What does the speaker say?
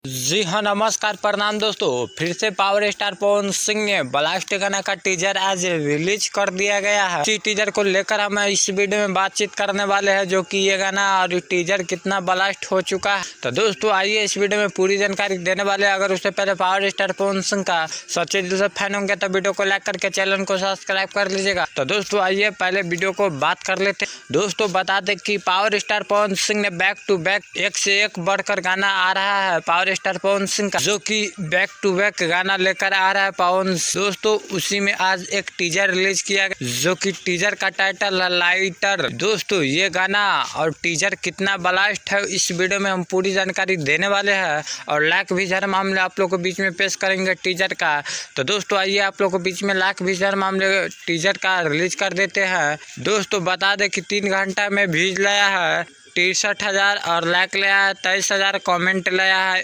जी हाँ, नमस्कार प्रणाम दोस्तों। फिर से पावर स्टार पवन सिंह ने ब्लास्ट गाना का टीजर आज रिलीज कर दिया गया है। इसी टीजर को लेकर हम इस वीडियो में बातचीत करने वाले हैं, जो कि ये गाना और टीजर कितना ब्लास्ट हो चुका है। तो दोस्तों आइए इस वीडियो में पूरी जानकारी देने वाले हैं। अगर उससे पहले पावर स्टार पवन सिंह का सच्चे दिल से फैन होंगे तो वीडियो को लाइक करके चैनल को सब्सक्राइब कर लीजिएगा। तो दोस्तों आइए पहले वीडियो को बात कर लेते हैं। दोस्तों बता दें कि पावर स्टार पवन सिंह ने बैक टू बैक एक से एक बढ़कर गाना आ रहा है पावर स्टार पवन सिंह का, जो कि बैक टू बैक गाना लेकर आ रहा है पवन। दोस्तों उसी में आज एक टीजर रिलीज किया गया, जो कि टीजर का टाइटल है लाइटर। दोस्तों ये गाना और टीजर कितना ब्लास्ट है इस वीडियो में हम पूरी जानकारी देने वाले हैं, और लाइक भी हर मामले आप लोग को बीच में पेश करेंगे टीजर का। तो दोस्तों आइए आप लोग को बीच में लाइक भी हर मामले टीजर का रिलीज कर देते हैं। दोस्तों बता दें कि 3 घंटा में व्यूज लाया है 63,000 और लाइक लाया है 23,000, कमेंट लाया है